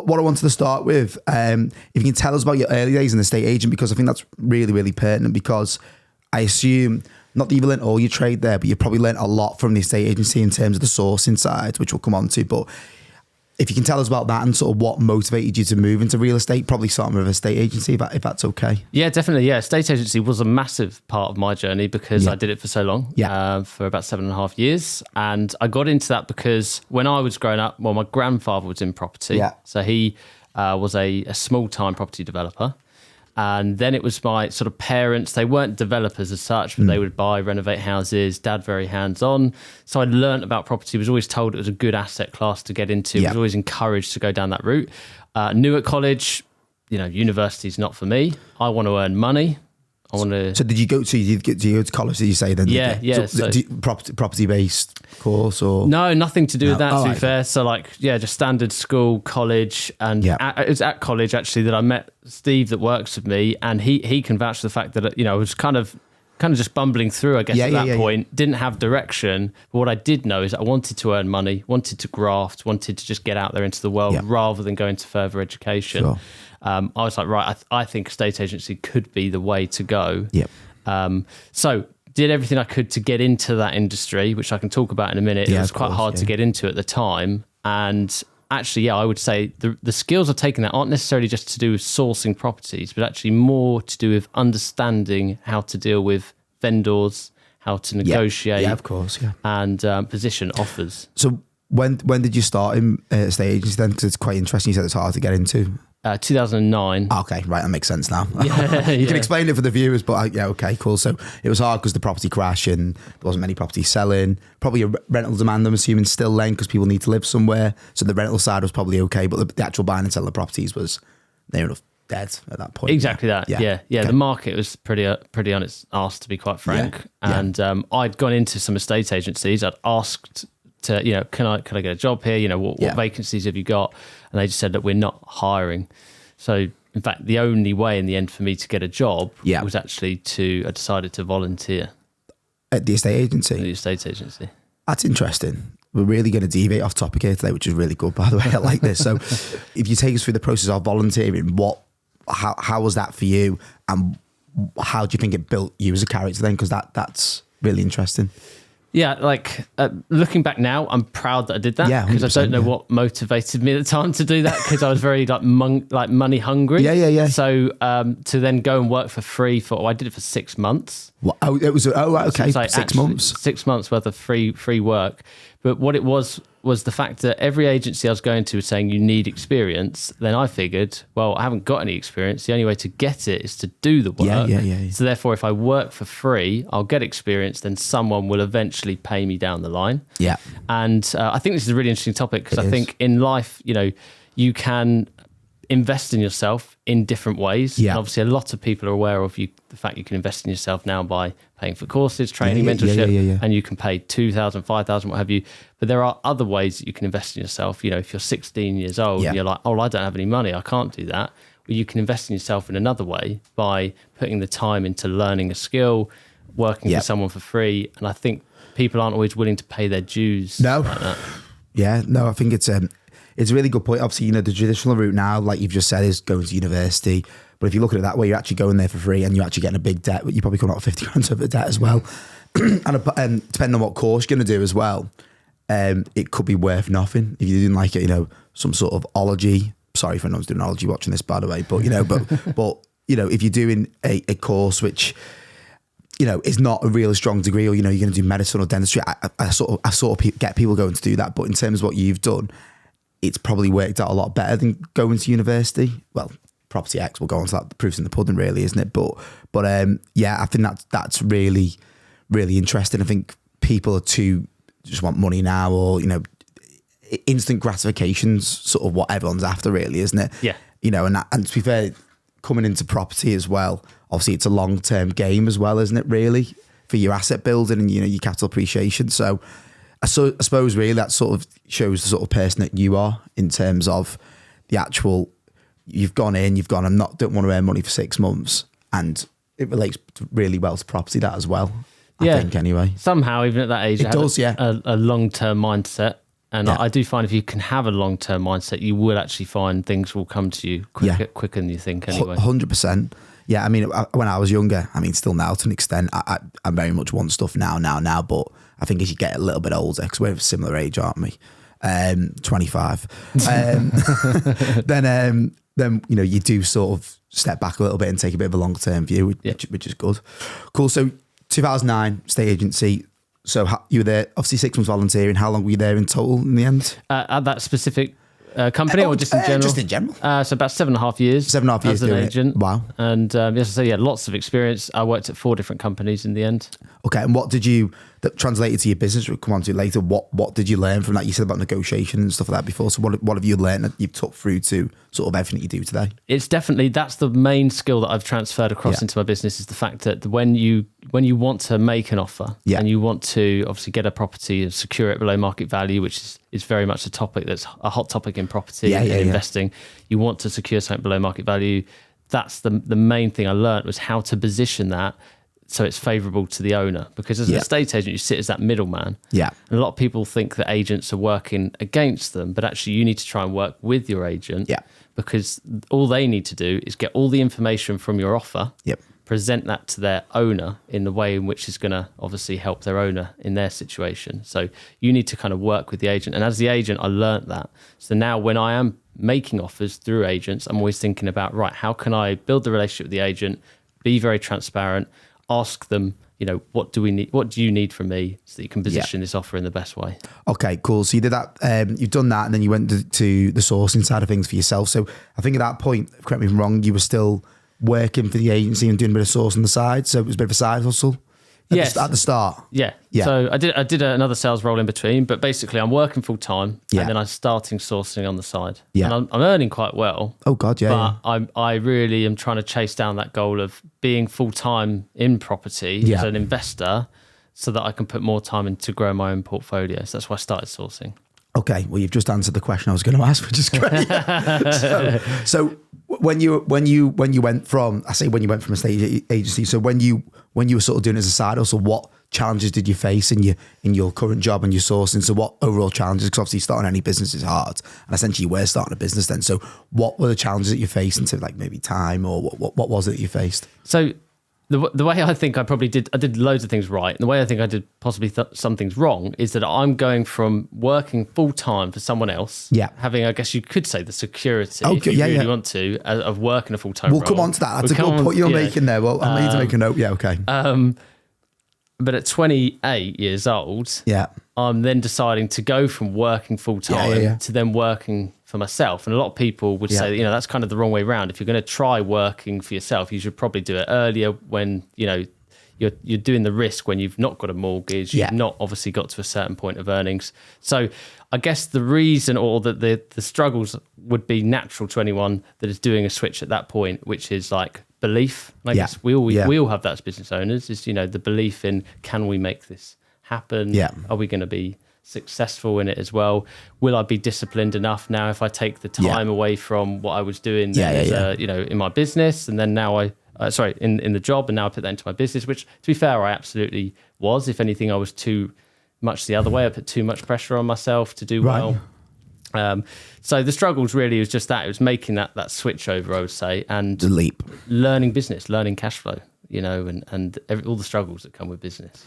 what I wanted to start with, if you can tell us about your early days in the estate agent, because I think that's really, really pertinent, because I assume, not that you've learned all your trade there, but you've probably learned a lot from the estate agency in terms of the sourcing side, which we'll come on to. But if you can tell us about that and sort of what motivated you to move into real estate, probably starting with a estate agency, if that's okay. Yeah, definitely. Yeah, estate agency was a massive part of my journey because I did it for so long, for about 7.5 years. And I got into that because when I was growing up, well, my grandfather was in property. Yeah. So he was a small-time property developer. And then it was my sort of parents. They weren't developers as such, but they would buy, renovate houses. Dad very hands-on. So I'd learnt about property, was always told it was a good asset class to get into. Was always encouraged to go down that route. Knew at college, university's not for me. I want to earn money. I want to. So did you go to college? Did you say then? Yeah. So property based course or no? Nothing to do with that. To be fair, so just standard school, college, and it was at college actually that I met Steve that works with me, and he can vouch for the fact that I was kind of just bumbling through. I guess at that point, didn't have direction. But what I did know is that I wanted to earn money, wanted to graft, wanted to just get out there into the world rather than go into further education. Sure. I was like, right, I think estate agency could be the way to go. Yep. So did everything I could to get into that industry, which I can talk about in a minute. It was quite hard to get into at the time. And actually, I would say the skills I've taken there aren't necessarily just to do with sourcing properties, but actually more to do with understanding how to deal with vendors, how to negotiate. Of course, and position offers. So when did you start in estate agency then? Because it's quite interesting. You said it's hard to get into. 2009. Okay, right, that makes sense now. You can explain it for the viewers, but okay, cool. So it was hard because the property crash and there wasn't many properties selling. Probably a rental demand, I'm assuming, still then because people need to live somewhere. So the rental side was probably okay, but the actual buying and selling of properties was near enough dead at that point. Exactly that. Yeah. Okay. The market was pretty on its arse, to be quite frank. And I'd gone into some estate agencies. I'd asked to, can I get a job here? What vacancies have you got? And they just said that we're not hiring. So in fact, the only way in the end for me to get a job was actually I decided to volunteer. At the estate agency? At the estate agency. That's interesting. We're really going to deviate off topic here today, which is really good, by the way. I like this. So if you take us through the process of volunteering, how was that for you? And how do you think it built you as a character then? Because that's really interesting. Yeah, looking back now, I'm proud that I did that because I don't know what motivated me at the time to do that because I was very money hungry. Yeah. So to then go and work for free I did it for 6 months. Well, it was okay, so 6 months. 6 months worth of free work. But what it was the fact that every agency I was going to was saying you need experience. Then I figured, well, I haven't got any experience. The only way to get it is to do the work. Yeah. So therefore, if I work for free, I'll get experience. Then someone will eventually pay me down the line. Yeah. And I think this is a really interesting topic because I think in life, you can invest in yourself in different ways. Yeah. And obviously, a lot of people are aware of the fact you can invest in yourself now by paying for courses, training, mentorship, and you can pay 2,000, 5,000, what have you. But there are other ways that you can invest in yourself. If you're 16 years old and you're like, oh, I don't have any money, I can't do that. Well, you can invest in yourself in another way by putting the time into learning a skill, working for someone for free. And I think people aren't always willing to pay their dues. No. Like that. Yeah, no, I think it's a really good point. Obviously, the traditional route now, like you've just said, is going to university. But if you look at it that way, you're actually going there for free and you're actually getting a big debt. You're probably coming out with 50 grand of a debt as well. and depending on what course you're going to do as well, it could be worth nothing. If you're doing some sort of ology, sorry for anyone who's doing ology watching this, by the way, but if you're doing a course which is not a really strong degree, or you're going to do medicine or dentistry, I sort of get people going to do that. But in terms of what you've done, it's probably worked out a lot better than going to university. Well, Property X will go on to that. The proof's in the pudding, really, isn't it? But I think that's really, really interesting. I think people just want money now, or instant gratifications, sort of what everyone's after, really, isn't it? Yeah. And to be fair, coming into property as well, obviously it's a long-term game as well, isn't it? Really, for your asset building and your capital appreciation. So I suppose really that sort of shows the sort of person that you are in terms of the actual. You've gone, don't want to earn money for 6 months, and it relates really well to property, that as well. I think anyway. Somehow, even at that age, it does. A long-term mindset. And I do find if you can have a long-term mindset, you will actually find things will come to you quicker than you think anyway. 100%. Yeah, I mean, when I was younger, I mean, still now to an extent, I very much want stuff now, but I think as you get a little bit older, because we're of a similar age, aren't we? 25. Then, you know, you do sort of step back a little bit and take a bit of a long-term view, which is good. Cool. So 2009, state agency. So you were there, obviously 6 months volunteering. How long were you there in total in the end? At that specific company or just in general? Just in general. So about 7.5 years. 7.5 years as an agent. Wow. And lots of experience. I worked at 4 different companies in the end. Okay. And what did you, that translated to your business, we'll come on to it later, what did you learn from that? You said about negotiation and stuff like that before. So what have you learned that you've took through to sort of everything you do today? It's definitely, that's the main skill that I've transferred across into my business, is the fact that when you want to make an offer and you want to obviously get a property and secure it below market value, which is very much a topic that's a hot topic in property and investing. You want to secure something below market value. That's the main thing I learned, was how to position that so it's favourable to the owner. Because as an estate agent, you sit as that middleman. Yeah. And a lot of people think that agents are working against them, but actually you need to try and work with your agent. Yeah. Because all they need to do is get all the information from your offer. Yep. Present that to their owner in the way in which is going to obviously help their owner in their situation. So you need to kind of work with the agent. And as the agent, I learnt that. So now when I am making offers through agents, I'm always thinking about, right, how can I build the relationship with the agent, be very transparent, ask them, you know, what do we need? What do you need from me so that you can position this offer in the best way? Okay, cool. So you did that, you've done that, and then you went to the sourcing side of things for yourself. So I think at that point, correct me if I'm wrong, you were still working for the agency and doing a bit of sourcing on the side. So it was a bit of a side hustle. At the start. Yeah. So I did another sales role in between, but basically I'm working full time and then I'm starting sourcing on the side. Yeah. And I'm earning quite well. Oh God, yeah. But I really am trying to chase down that goal of being full time in property as an investor, so that I can put more time into growing my own portfolio. So that's why I started sourcing. Okay, well, you've just answered the question I was going to ask, which is great. So when you went from a state agency, so when you were sort of doing it as a side hustle, what challenges did you face in your current job and your sourcing? So what overall challenges? Because obviously starting any business is hard, and essentially you were starting a business then. So what were the challenges that you faced into, like, maybe time, or what was it that you faced? So the way I think I did loads of things right. And the way I think I did possibly some things wrong is that I'm going from working full time for someone else, having, I guess you could say, the security, if you really want to, of working a full time role. We'll come on to that. That's a good point you're making there. Well, I need to make a note. Yeah, okay. But at 28 years old, I'm then deciding to go from working full time to then working for myself. And a lot of people would say, that's kind of the wrong way around. If you're going to try working for yourself, you should probably do it earlier, when, you're doing the risk when you've not got a mortgage, you've not obviously got to a certain point of earnings. So I guess the reason, or the struggles, would be natural to anyone that is doing a switch at that point, which is like belief. I guess we all have that as business owners, is, the belief in, can we make this happen? Are we going to be successful in it as well? Will I be disciplined enough now if I take the time away from what I was doing in my business, and then now in the job, and now I put that into my business, which, to be fair, I absolutely was. If anything, I was too much the other way. I put too much pressure on myself to do well. So the struggles really was just that. It was making that switch over, I would say, and the leap, learning business, learning cash flow, and all the struggles that come with business.